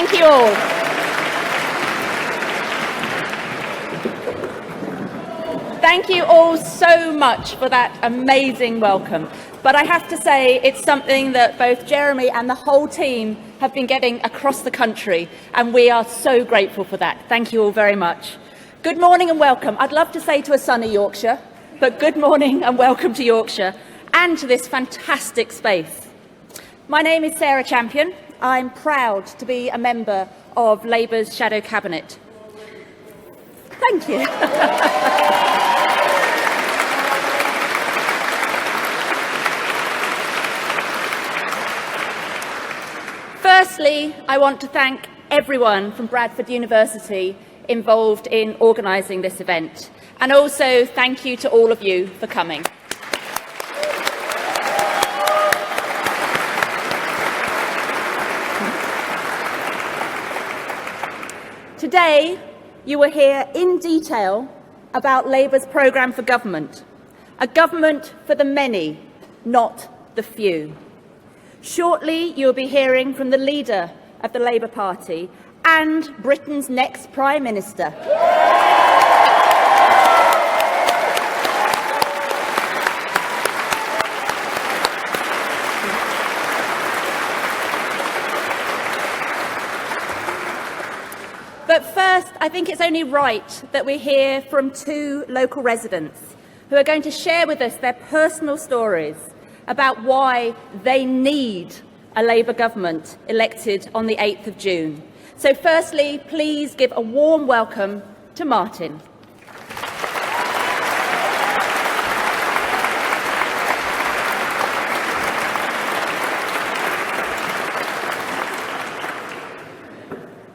Thank you all. Thank you all so much for that amazing welcome. But I have to say, it's something that both Jeremy and the whole team have been getting across the country, and we are so grateful for that. Thank you all very much. Good morning and welcome. I'd love to say to a sunny Yorkshire, but good morning and welcome to Yorkshire and to this fantastic space. My name is Sarah Champion. I'm proud to be a member of Labour's Shadow Cabinet. Thank you. Firstly, I want to thank everyone from Bradford University involved in organising this event, and also thank you to all of you for coming. Today, you will hear in detail about Labour's programme for government, a government for the many, not the few. Shortly, you will be hearing from the leader of the Labour Party and Britain's next Prime Minister. But first, I think it's only right that we hear from two local residents who are going to share with us their personal stories about why they need a Labour government elected on the 8th of June. So firstly, please give a warm welcome to Martin.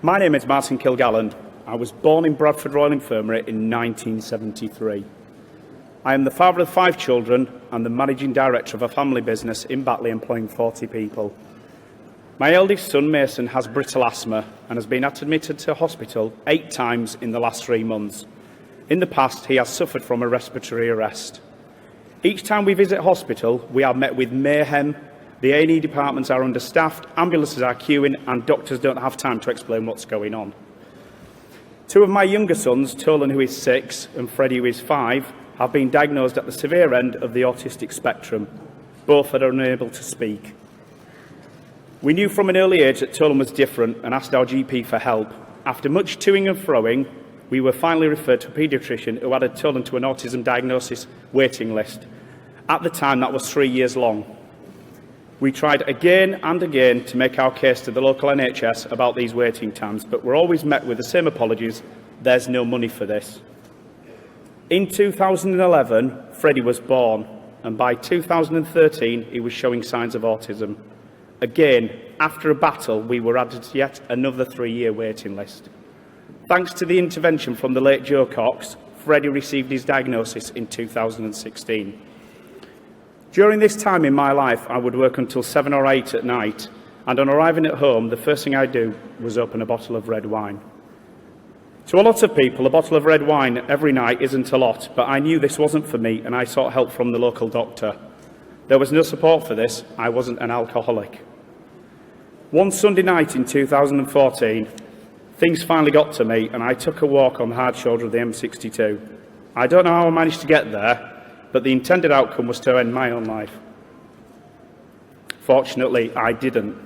My name is Martin Kilgallen. I was born in Bradford Royal Infirmary in 1973. I am the father of 5 children and the managing director of a family business in Batley employing 40 people. My eldest son, Mason, has brittle asthma and has been admitted to hospital 8 times in the last 3 months. In the past, he has suffered from a respiratory arrest. Each time we visit hospital, we are met with mayhem. The A&E departments are understaffed, ambulances are queuing, and doctors don't have time to explain what's going on. 2 of my younger sons, Tolan, who is 6, and Freddie, who is 5, have been diagnosed at the severe end of the autistic spectrum. Both are unable to speak. We knew from an early age that Tolan was different and asked our GP for help. After much toing and froing, we were finally referred to a paediatrician who added Tolan to an autism diagnosis waiting list. At the time, that was 3 years long. We tried again and again to make our case to the local NHS about these waiting times, but were always met with the same apologies: there's no money for this. In 2011, Freddie was born, and by 2013, he was showing signs of autism. Again, after a battle, we were added to yet another 3-year waiting list. Thanks to the intervention from the late Joe Cox, Freddie received his diagnosis in 2016. During this time in my life, I would work until 7 or 8 at night, and on arriving at home, the first thing I'd do was open a bottle of red wine. To a lot of people, a bottle of red wine every night isn't a lot, but I knew this wasn't for me, and I sought help from the local doctor. There was no support for this. I wasn't an alcoholic. One Sunday night in 2014, things finally got to me, and I took a walk on the hard shoulder of the M62. I don't know how I managed to get there, but the intended outcome was to end my own life. Fortunately, I didn't.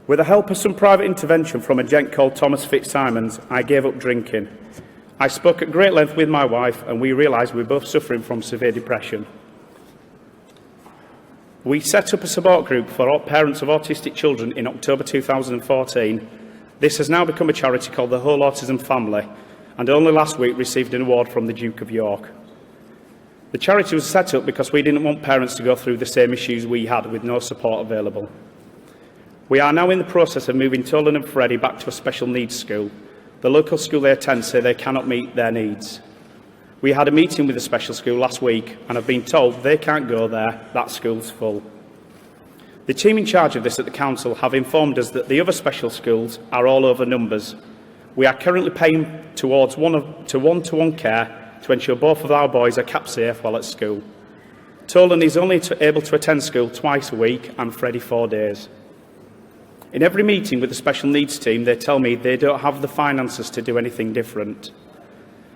With the help of some private intervention from a gent called Thomas Fitzsimons, I gave up drinking. I spoke at great length with my wife, and we realised we were both suffering from severe depression. We set up a support group for parents of autistic children in October 2014. This has now become a charity called the Whole Autism Family, and only last week received an award from the Duke of York. The charity was set up because we didn't want parents to go through the same issues we had with no support available. We are now in the process of moving Tolan and Freddie back to a special needs school. The local school they attend say they cannot meet their needs. We had a meeting with the special school last week and have been told they can't go there, that school's full. The team in charge of this at the council have informed us that the other special schools are all over numbers. We are currently paying towards one-to-one care to ensure both of our boys are kept safe while at school. Tolan is only able to attend school twice a week and Freddie 4 days. In every meeting with the special needs team, they tell me they don't have the finances to do anything different.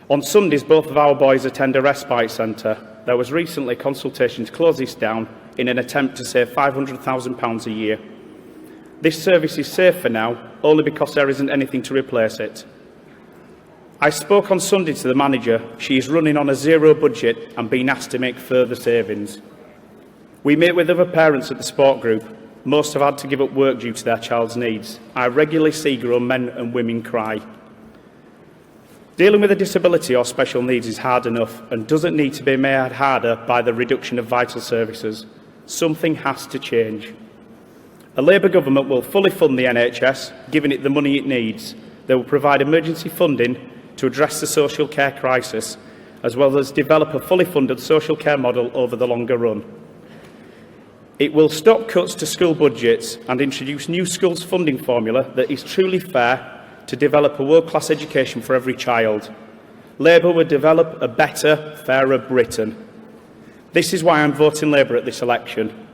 On Sundays, both of our boys attend a respite centre. There was recently consultation to close this down in an attempt to save £500,000 a year. This service is safe for now, only because there isn't anything to replace it. I spoke on Sunday to the manager. She is running on a zero budget and being asked to make further savings. We meet with other parents at the sport group. Most have had to give up work due to their child's needs. I regularly see grown men and women cry. Dealing with a disability or special needs is hard enough and doesn't need to be made harder by the reduction of vital services. Something has to change. A Labour government will fully fund the NHS, giving it the money it needs. They will provide emergency funding to address the social care crisis, as well as develop a fully funded social care model over the longer run. It will stop cuts to school budgets and introduce new schools funding formula that is truly fair to develop a world-class education for every child. Labour will develop a better, fairer Britain. This is why I'm voting Labour at this election.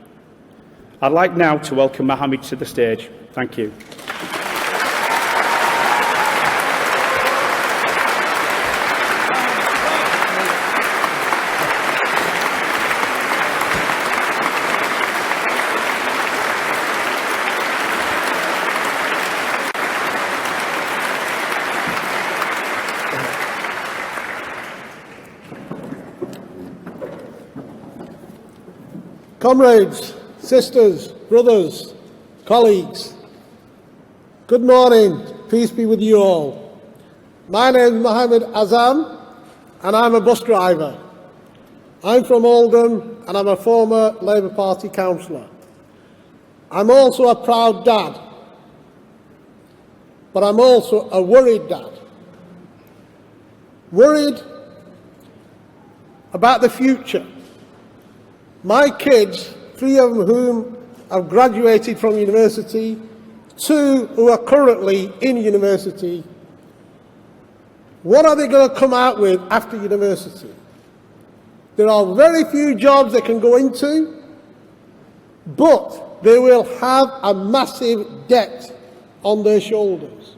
I'd like now to welcome Mohammed to the stage. Thank you. Comrades, sisters, brothers, colleagues, good morning, peace be with you all. My name is Mohammed Azam and I'm a bus driver. I'm from Oldham and I'm a former Labour Party councillor. I'm also a proud dad, but I'm also a worried dad. Worried about the future. My kids, 3 of whom have graduated from university, 2 who are currently in university, what are they going to come out with after university? There are very few jobs they can go into, but they will have a massive debt on their shoulders.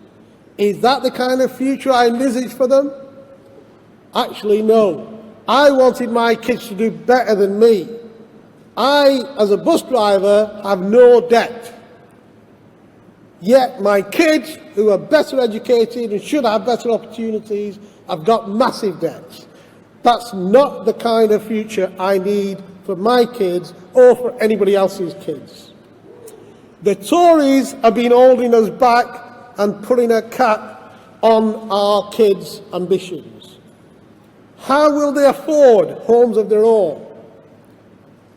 Is that the kind of future I envisage for them? Actually, no. I wanted my kids to do better than me. I, as a bus driver, have no debt. Yet my kids, who are better educated and should have better opportunities, have got massive debts. That's not the kind of future I need for my kids or for anybody else's kids. The Tories have been holding us back and putting a cap on our kids' ambitions. How will they afford homes of their own?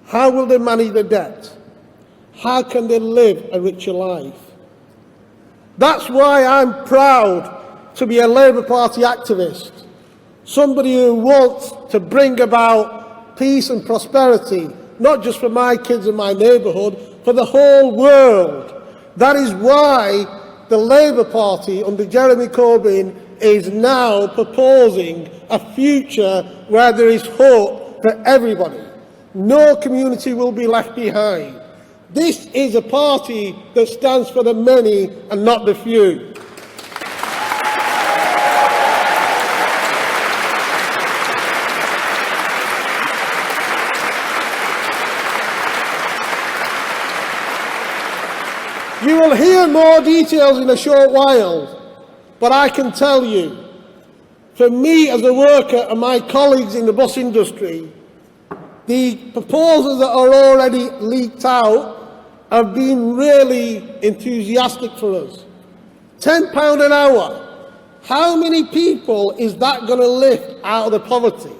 How will they manage the debt? How can they live a richer life? That's why I'm proud to be a Labour Party activist, somebody who wants to bring about peace and prosperity, not just for my kids and my neighbourhood, for the whole world. That is why the Labour Party under Jeremy Corbyn is now proposing a future where there is hope for everybody. No community will be left behind. This is a party that stands for the many and not the few. You will hear more details in a short while, but I can tell you, for me as a worker and my colleagues in the bus industry, the proposals that are already leaked out have been really enthusiastic for us. £10 an hour. How many people is that going to lift out of the poverty?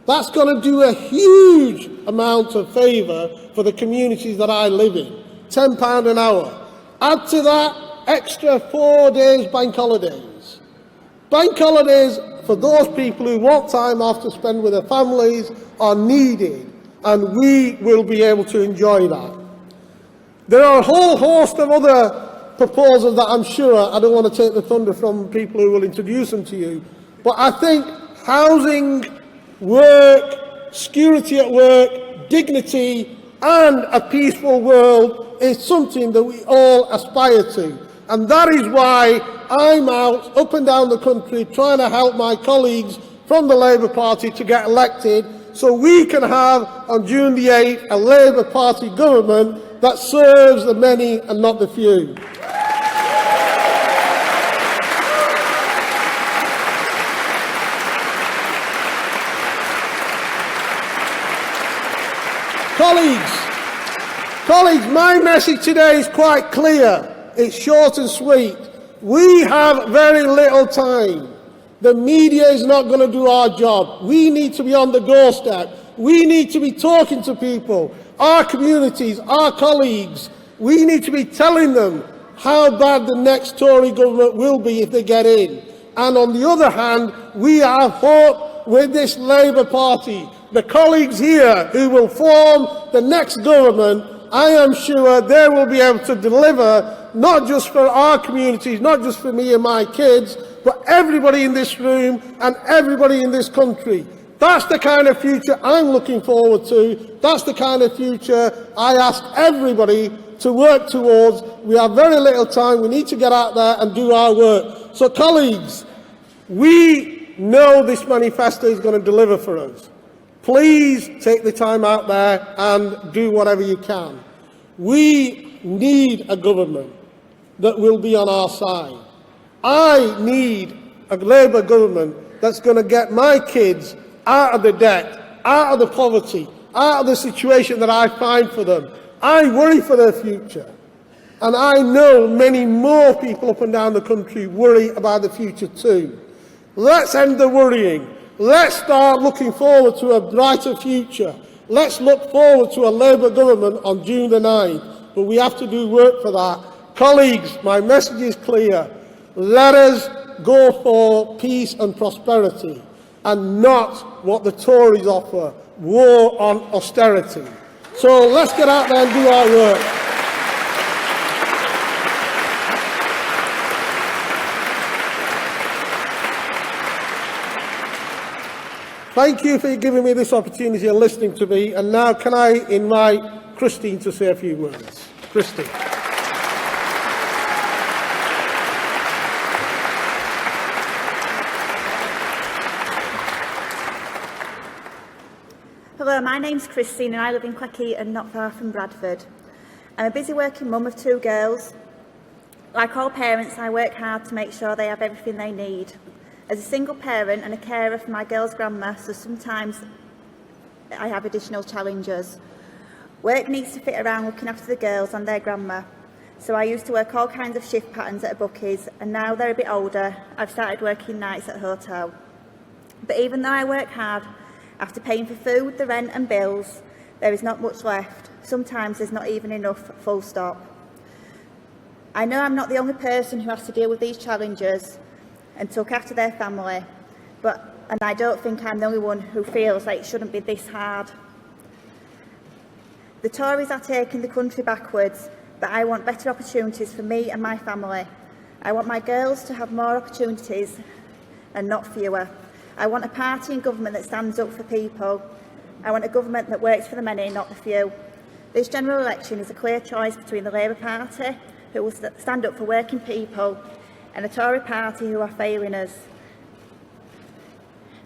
That's going to do a huge amount of favour for the communities that I live in. £10 an hour. Add to that extra 4 days bank holidays. Bank holidays for those people who want time off to spend with their families are needed, and we will be able to enjoy that. There are a whole host of other proposals that I'm sure, I don't want to take the thunder from people who will introduce them to you, but I think housing, work, security at work, dignity and a peaceful world is something that we all aspire to. And that is why I'm out up and down the country trying to help my colleagues from the Labour Party to get elected, so we can have on June the 8th a Labour Party government that serves the many and not the few. Colleagues, my message today is quite clear. It's short and sweet. We have very little time. The media is not going to do our job. We need to be on the doorstep. We need to be talking to people, our communities, our colleagues. We need to be telling them how bad the next Tory government will be if they get in. And on the other hand, we have hope with this Labour Party. The colleagues here who will form the next government, I am sure they will be able to deliver, not just for our communities, not just for me and my kids, but everybody in this room and everybody in this country. That's the kind of future I'm looking forward to. That's the kind of future I ask everybody to work towards. We have very little time. We need to get out there and do our work. So, colleagues, we know this manifesto is going to deliver for us. Please take the time out there and do whatever you can. We need a government that will be on our side. I need a Labour government that's going to get my kids out of the debt, out of the poverty, out of the situation that I find for them. I worry for their future. And I know many more people up and down the country worry about the future too. Let's end the worrying. Let's start looking forward to a brighter future. Let's look forward to a Labour government on June the 9th. But we have to do work for that. Colleagues, my message is clear. Let us go for peace and prosperity and not what the Tories offer, war on austerity. So let's get out there and do our work. Thank you for giving me this opportunity and listening to me. And now can I invite Christine to say a few words. Christine. Hello, my name's Christine and I live in Cleckheaton, not far from Bradford. I'm a busy working mum of 2 girls. Like all parents, I work hard to make sure they have everything they need. As a single parent and a carer for my girls' grandma, so sometimes I have additional challenges. Work needs to fit around looking after the girls and their grandma. So I used to work all kinds of shift patterns at a bookies, and now they're a bit older, I've started working nights at a hotel. But even though I work hard, after paying for food, the rent and bills, there is not much left. Sometimes there's not even enough, full stop. I know I'm not the only person who has to deal with these challenges and look after their family, and I don't think I'm the only one who feels like it shouldn't be this hard. The Tories are taking the country backwards, but I want better opportunities for me and my family. I want my girls to have more opportunities and not fewer. I want a party and government that stands up for people. I want a government that works for the many, not the few. This general election is a clear choice between the Labour Party, who will stand up for working people, and the Tory Party, who are failing us.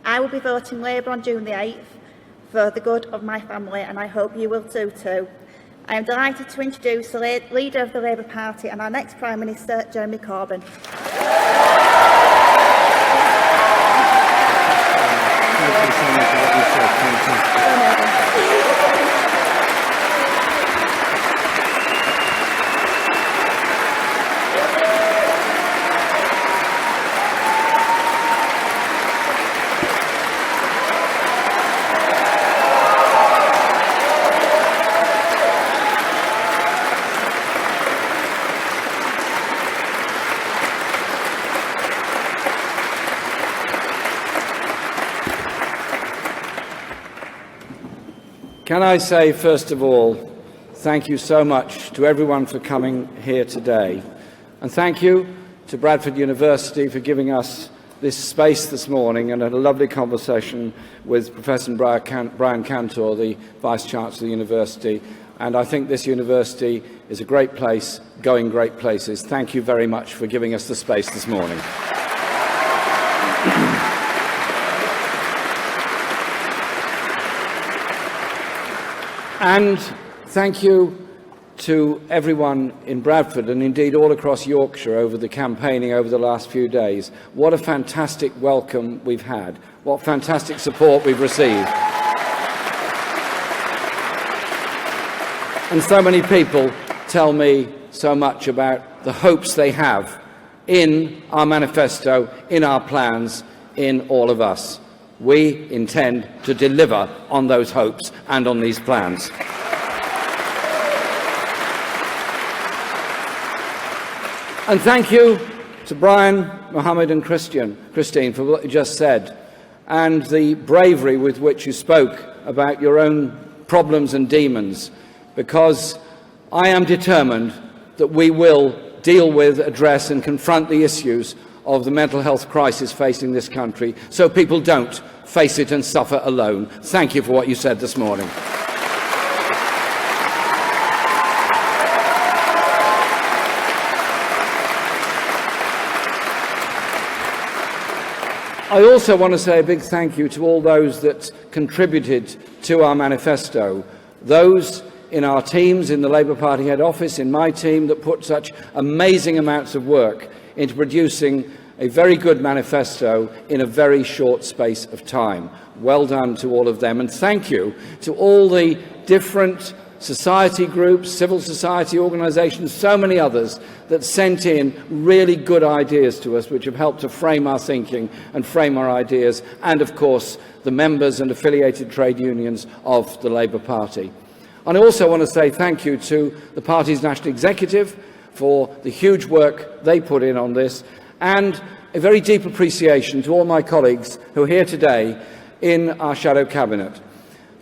I will be voting Labour on June the 8th for the good of my family, and I hope you will too. I am delighted to introduce the leader of the Labour Party and our next Prime Minister, Jeremy Corbyn. Thank you so much for what you said. Fantastic. Can I say, first of all, thank you so much to everyone for coming here today. And thank you to Bradford University for giving us this space this morning and a lovely conversation with Professor Brian Cantor, the Vice-Chancellor of the University. And I think this university is a great place, going great places. Thank you very much for giving us the space this morning. And thank you to everyone in Bradford and indeed all across Yorkshire over the campaigning over the last few days. What a fantastic welcome we've had. What fantastic support we've received. And so many people tell me so much about the hopes they have in our manifesto, in our plans, in all of us. We intend to deliver on those hopes and on these plans. And thank you to Brian, Mohammed and Christine for what you just said, and the bravery with which you spoke about your own problems and demons, because I am determined that we will deal with, address and confront the issues of the mental health crisis facing this country, so people don't face it and suffer alone. Thank you for what you said this morning. I also want to say a big thank you to all those that contributed to our manifesto, those in our teams in the Labour Party head office, in my team, that put such amazing amounts of work into producing a very good manifesto in a very short space of time. Well done to all of them, and thank you to all the different society groups, civil society organisations, so many others that sent in really good ideas to us, which have helped to frame our thinking and frame our ideas, and of course the members and affiliated trade unions of the Labour Party. And I also want to say thank you to the party's national executive for the huge work they put in on this, and a very deep appreciation to all my colleagues who are here today in our shadow cabinet.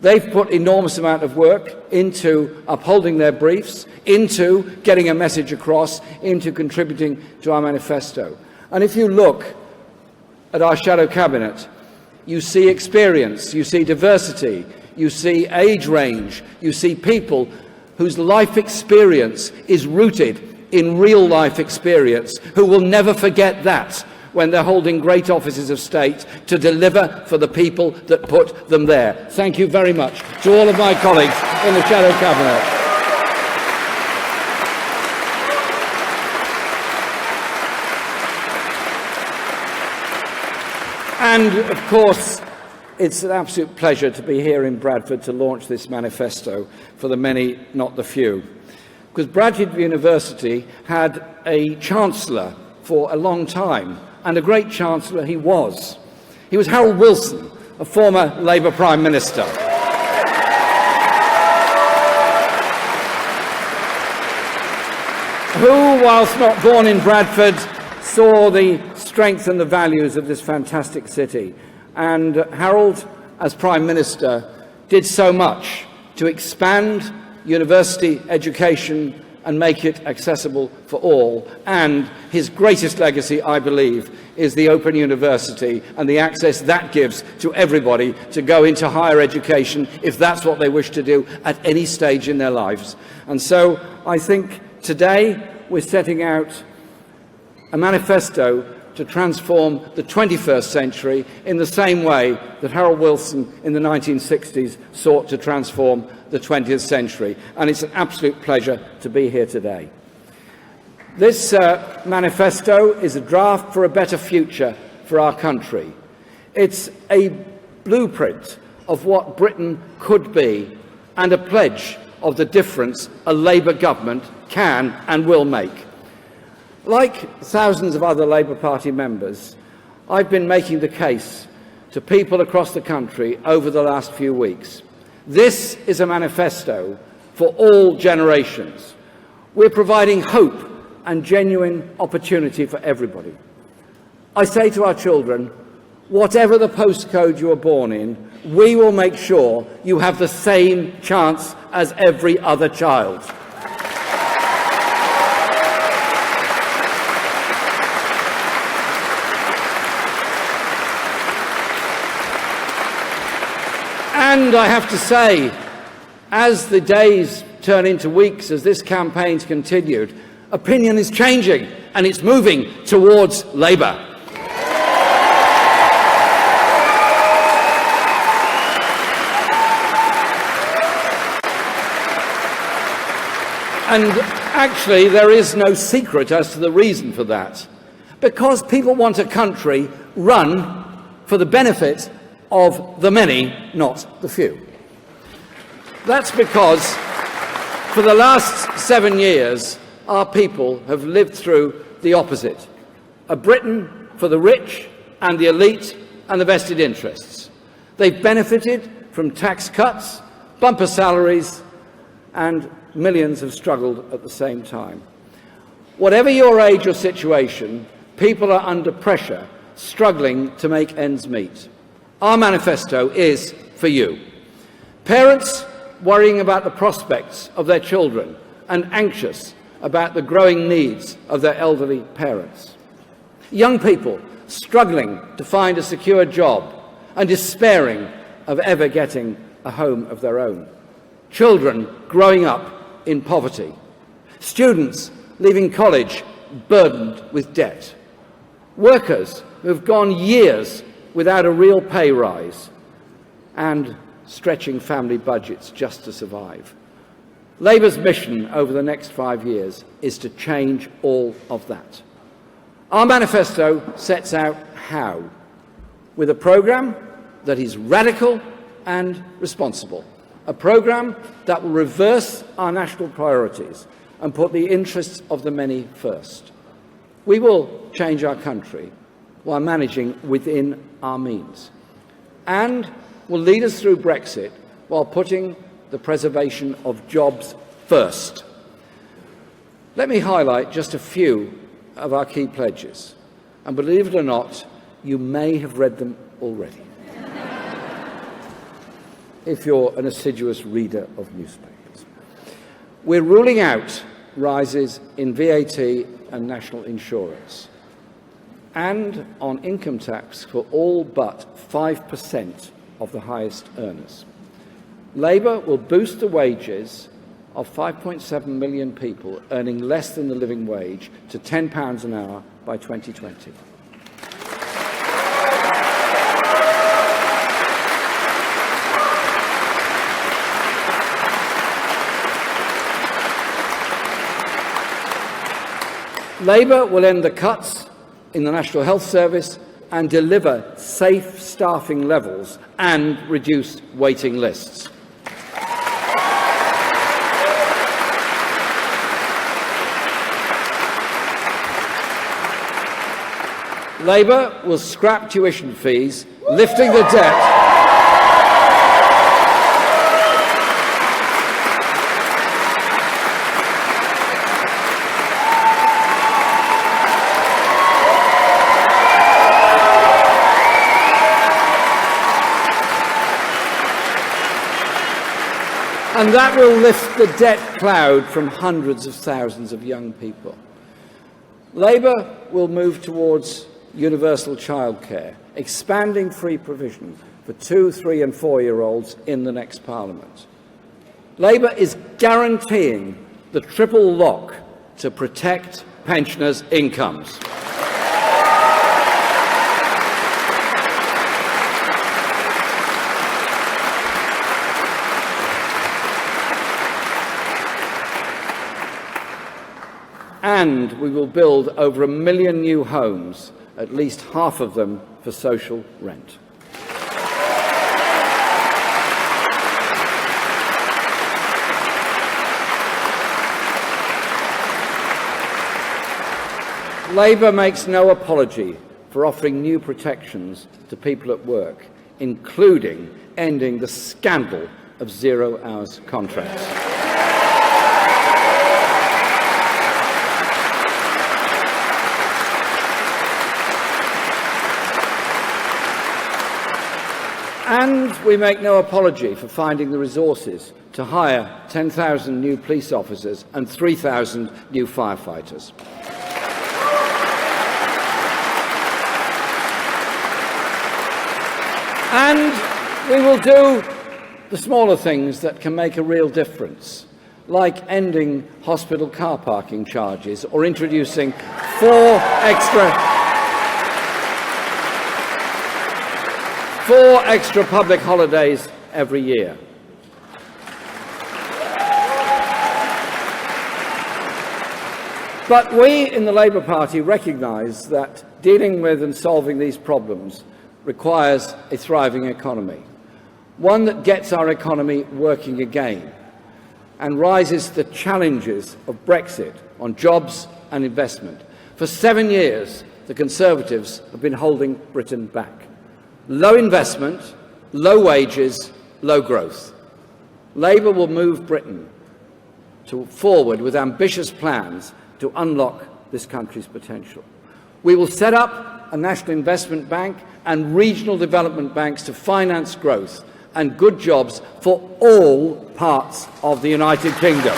They've put enormous amount of work into upholding their briefs, into getting a message across, into contributing to our manifesto. And if you look at our shadow cabinet, you see experience, you see diversity, you see age range, you see people whose life experience is rooted in real life experience, who will never forget that when they're holding great offices of state to deliver for the people that put them there. Thank you very much to all of my colleagues in the shadow cabinet. And of course, it's an absolute pleasure to be here in Bradford to launch this manifesto for the many, not the few. Because Bradford University had a chancellor for a long time, and a great chancellor he was. He was Harold Wilson, a former Labour Prime Minister. Who, whilst not born in Bradford, saw the strength and the values of this fantastic city. And Harold, as Prime Minister, did so much to expand university education and make it accessible for all. And his greatest legacy, I believe, is the Open University and the access that gives to everybody to go into higher education if that's what they wish to do at any stage in their lives. And so I think today we're setting out a manifesto to transform the 21st century in the same way that Harold Wilson in the 1960s sought to transform the 20th century. And it's an absolute pleasure to be here today. This manifesto is a draft for a better future for our country. It's a blueprint of what Britain could be and a pledge of the difference a Labour government can and will make. Like thousands of other Labour Party members, I've been making the case to people across the country over the last few weeks. This is a manifesto for all generations. We're providing hope and genuine opportunity for everybody. I say to our children, whatever the postcode you were born in, we will make sure you have the same chance as every other child. And I have to say, as the days turn into weeks as this campaign's continued, opinion is changing and it's moving towards Labour. And actually, there is no secret as to the reason for that. Because people want a country run for the benefit of the many, not the few. That's because for the last 7 years, our people have lived through the opposite. A Britain for the rich and the elite and the vested interests. They've benefited from tax cuts, bumper salaries, and millions have struggled at the same time. Whatever your age or situation, people are under pressure, struggling to make ends meet. Our manifesto is for you. Parents worrying about the prospects of their children and anxious about the growing needs of their elderly parents. Young people struggling to find a secure job and despairing of ever getting a home of their own. Children growing up in poverty. Students leaving college burdened with debt. Workers who have gone years without a real pay rise and stretching family budgets just to survive. Labour's mission over the next 5 years is to change all of that. Our manifesto sets out how, with a programme that is radical and responsible. A programme that will reverse our national priorities and put the interests of the many first. We will change our country while managing within our means, and will lead us through Brexit while putting the preservation of jobs first. Let me highlight just a few of our key pledges, and believe it or not, you may have read them already, if you're an assiduous reader of newspapers. We're ruling out rises in VAT and national insurance, and on income tax for all but 5% of the highest earners. Labour will boost the wages of 5.7 million people earning less than the living wage to £10 an hour by 2020. Labour will end the cuts in the National Health Service and deliver safe staffing levels and reduce waiting lists. Labour will scrap tuition fees, lifting the debt. And that will lift the debt cloud from hundreds of thousands of young people. Labour will move towards universal childcare, expanding free provision for 2-, 3- and 4-year-olds in the next Parliament. Labour is guaranteeing the triple lock to protect pensioners' incomes. And we will build over 1 million new homes, at least half of them for social rent. Labour makes no apology for offering new protections to people at work, including ending the scandal of 0-hours contracts. And we make no apology for finding the resources to hire 10,000 new police officers and 3,000 new firefighters. And we will do the smaller things that can make a real difference, like ending hospital car parking charges or introducing 4 extra public holidays every year. But we in the Labour Party recognise that dealing with and solving these problems requires a thriving economy, one that gets our economy working again and rises to the challenges of Brexit on jobs and investment. For 7 years, the Conservatives have been holding Britain back. Low investment, low wages, low growth. Labour will move Britain forward with ambitious plans to unlock this country's potential. We will set up a national investment bank and regional development banks to finance growth and good jobs for all parts of the United Kingdom.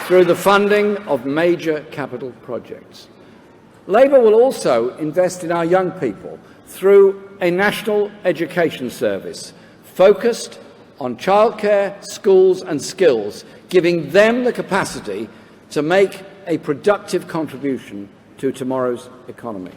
Through the funding of major capital projects. Labour will also invest in our young people through a national education service focused on childcare, schools and skills, giving them the capacity to make a productive contribution to tomorrow's economy.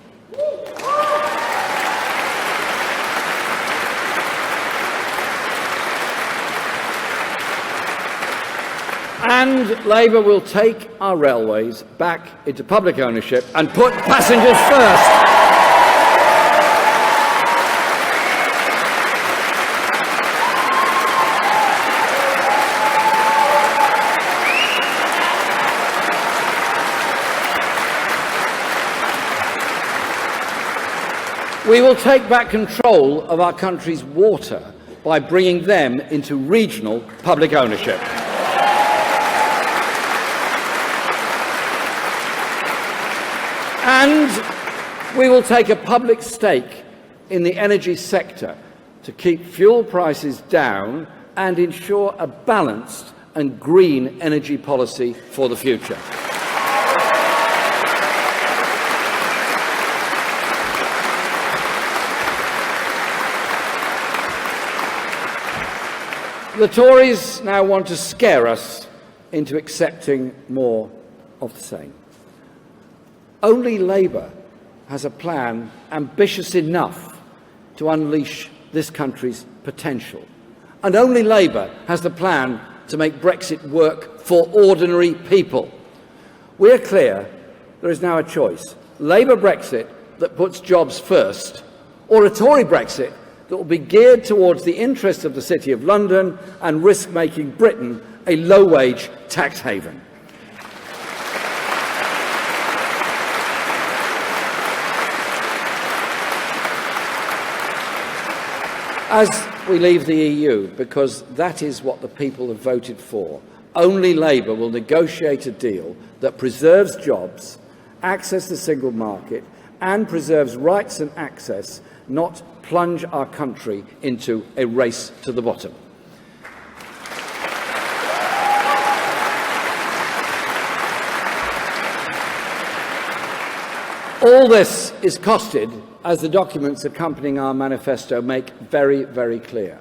And Labour will take our railways back into public ownership and put passengers first. We will take back control of our country's water by bringing them into regional public ownership. And we will take a public stake in the energy sector to keep fuel prices down and ensure a balanced and green energy policy for the future. The Tories now want to scare us into accepting more of the same. Only Labour has a plan ambitious enough to unleash this country's potential. And only Labour has the plan to make Brexit work for ordinary people. We're clear there is now a choice. Labour Brexit that puts jobs first, or a Tory Brexit that will be geared towards the interests of the City of London and risk making Britain a low-wage tax haven. As we leave the EU, because that is what the people have voted for, only Labour will negotiate a deal that preserves jobs, access to the single market, and preserves rights and access, not plunge our country into a race to the bottom. All this is costed, as the documents accompanying our manifesto make very, very clear.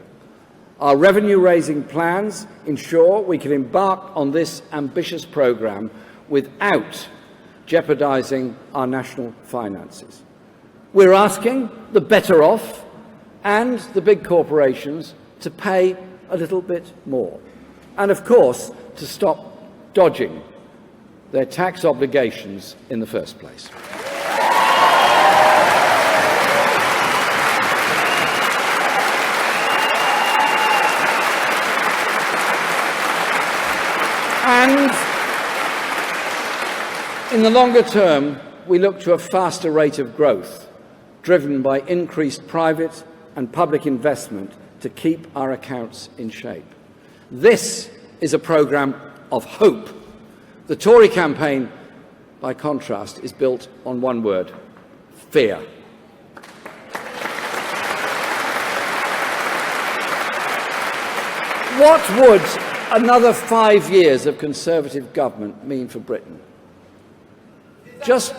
Our revenue-raising plans ensure we can embark on this ambitious programme without jeopardising our national finances. We're asking the better off and the big corporations to pay a little bit more. And, of course, to stop dodging their tax obligations in the first place. And in the longer term, we look to a faster rate of growth, driven by increased private and public investment to keep our accounts in shape. This is a programme of hope. The Tory campaign, by contrast, is built on one word: fear. What would another 5 years of Conservative government mean for Britain? Just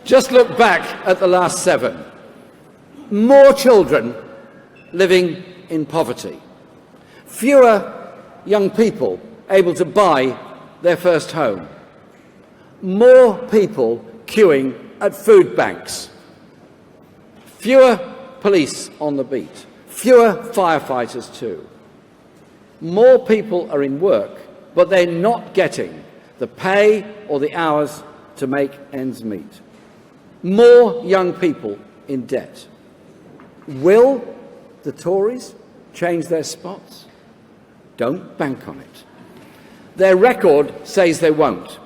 Just look back at the last 7. More children living in poverty. Fewer young people able to buy their first home. More people queuing at food banks. Fewer police on the beat. Fewer firefighters too. More people are in work, but they're not getting the pay or the hours to make ends meet. More young people in debt. Will the Tories change their spots? Don't bank on it. Their record says they won't.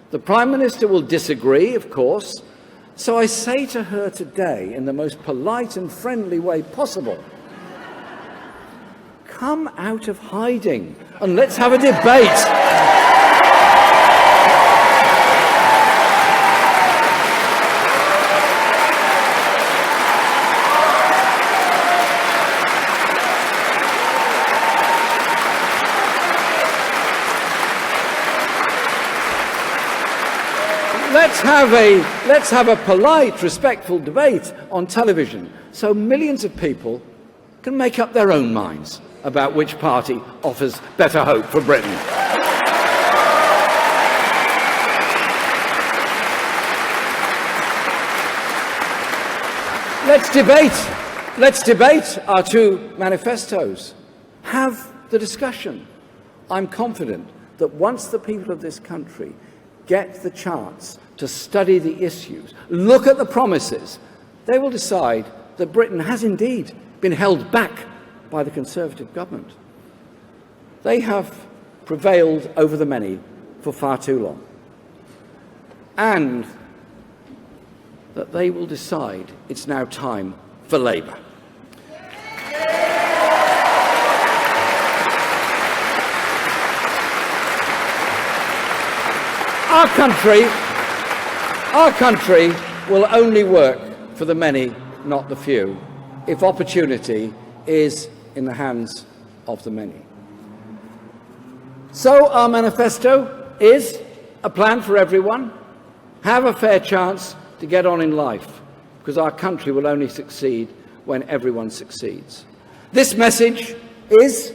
The Prime Minister will disagree, of course, so I say to her today, in the most polite and friendly way possible, come out of hiding and let's have a debate. Let's have a polite, respectful debate on television so millions of people can make up their own minds about which party offers better hope for Britain. Let's debate our 2 manifestos. Have the discussion. I'm confident that once the people of this country get the chance to study the issues, look at the promises, they will decide that Britain has indeed been held back by the Conservative government. They have prevailed over the many for far too long. And that they will decide it's now time for Labour. Our country will only work for the many, not the few, if opportunity is in the hands of the many. So our manifesto is a plan for everyone. Have a fair chance to get on in life, because our country will only succeed when everyone succeeds. This message is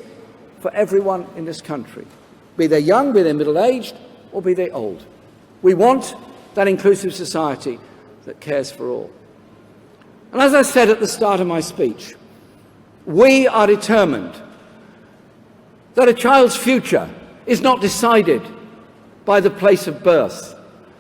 for everyone in this country, be they young, be they middle-aged, or be they old. We want that inclusive society that cares for all. And as I said at the start of my speech, we are determined that a child's future is not decided by the place of birth,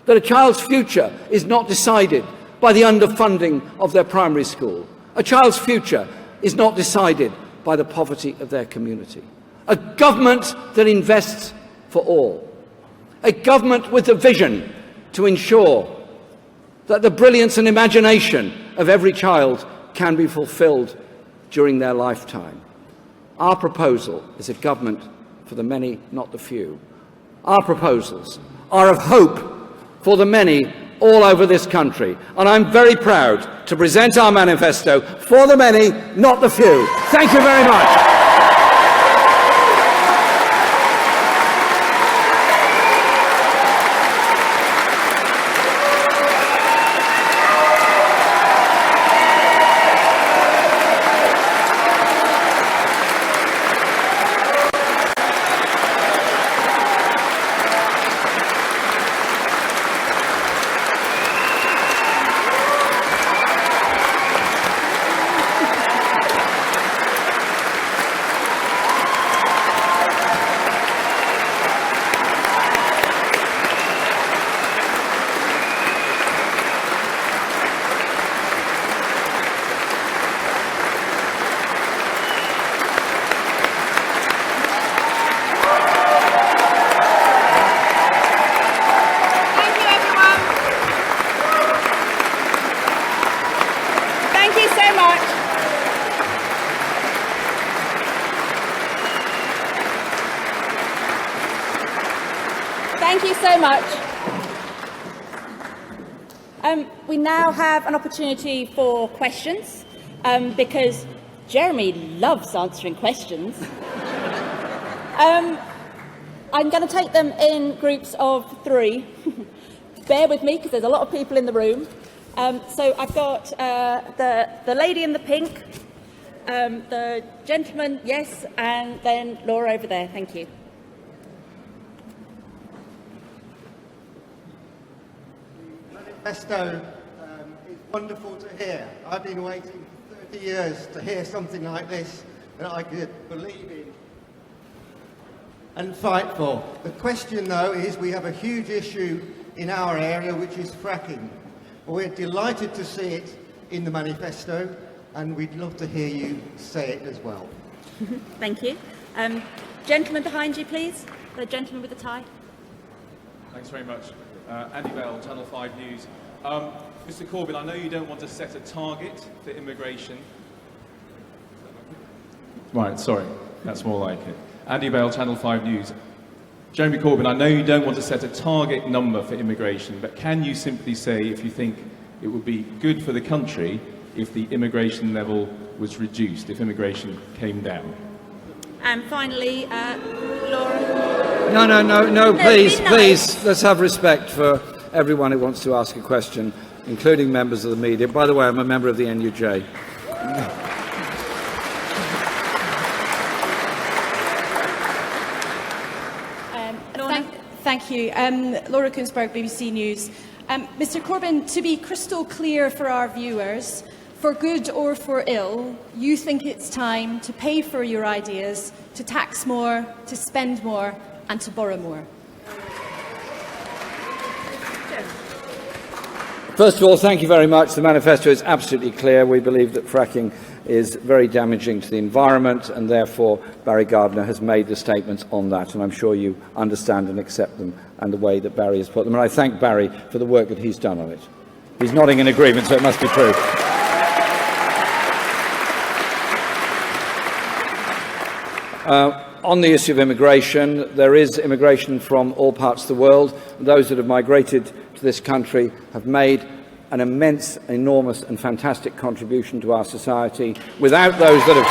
that a child's future is not decided by the underfunding of their primary school. A child's future is not decided by the poverty of their community. A government that invests for all. A government with a vision to ensure that the brilliance and imagination of every child can be fulfilled during their lifetime. Our proposal is a government for the many, not the few. Our proposals are of hope for the many all over this country, and I'm very proud to present our manifesto for the many, not the few. Thank you very much. Thank you so much. We now have an opportunity for questions, because Jeremy loves answering questions. I'm going to take them in groups of 3. Bear with me, because there's a lot of people in the room. So I've got the lady in the pink, the gentleman, yes, and then Laura over there. Thank you. Manifesto is wonderful to hear. I've been waiting for 30 years to hear something like this that I could believe in and fight for. The question, though, is we have a huge issue in our area, which is fracking. We're delighted to see it in the manifesto, and we'd love to hear you say it as well. Thank you. Gentleman behind you, please. The gentleman with the tie. Thanks very much. Andy Bell, Channel 5 News. Mr Corbyn, I know you don't want to set a target for immigration. Right, sorry, that's more like it. Andy Bell, Channel 5 News. Jeremy Corbyn, I know you don't want to set a target number for immigration, but can you simply say if you think it would be good for the country if the immigration level was reduced, if immigration came down? And finally, Laura. No, please, be nice. please, let's have respect for everyone who wants to ask a question, including members of the media. By the way, I'm a member of the NUJ. Thank you. Laura Kunsberg, BBC News. Mr Corbyn, to be crystal clear for our viewers, for good or for ill, you think it's time to pay for your ideas, to tax more, to spend more and to borrow more. First of all, thank you very much. The manifesto is absolutely clear. We believe that fracking is very damaging to the environment, and therefore Barry Gardiner has made the statements on that, and I'm sure you understand and accept them and the way that Barry has put them. And I thank Barry for the work that he's done on it. He's nodding in agreement, so it must be true. On the issue of immigration, there is immigration from all parts of the world. Those that have migrated to this country have made an immense, enormous and fantastic contribution to our society. Without those that have...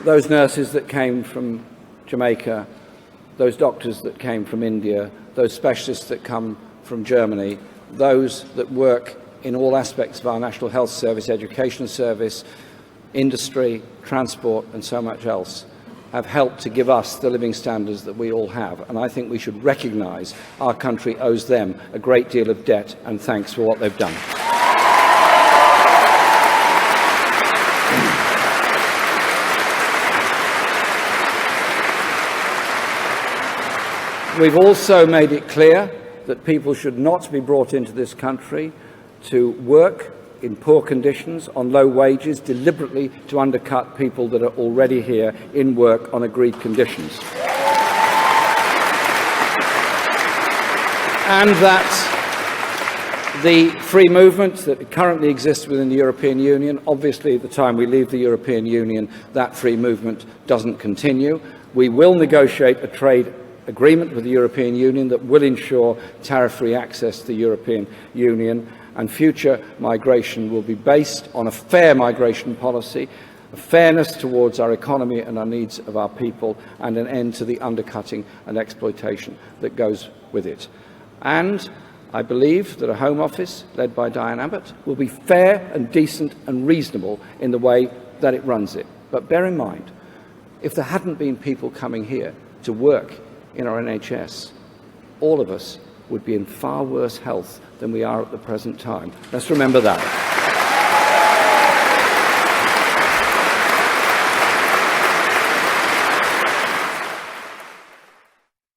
Those nurses that came from Jamaica, those doctors that came from India, those specialists that come from Germany, those that work in all aspects of our National Health Service, Education Service, industry, transport and so much else have helped to give us the living standards that we all have. And I think we should recognise our country owes them a great deal of debt and thanks for what they've done. We've also made it clear that people should not be brought into this country to work in poor conditions, on low wages, deliberately to undercut people that are already here in work on agreed conditions. And that the free movement that currently exists within the European Union, obviously at the time we leave the European Union, that free movement doesn't continue. We will negotiate a trade agreement with the European Union that will ensure tariff-free access to the European Union, and future migration will be based on a fair migration policy, a fairness towards our economy and our needs of our people, and an end to the undercutting and exploitation that goes with it. And I believe that a Home Office led by Diane Abbott will be fair and decent and reasonable in the way that it runs it. But bear in mind, if there hadn't been people coming here to work in our NHS, all of us would be in far worse health than we are at the present time. Let's remember that.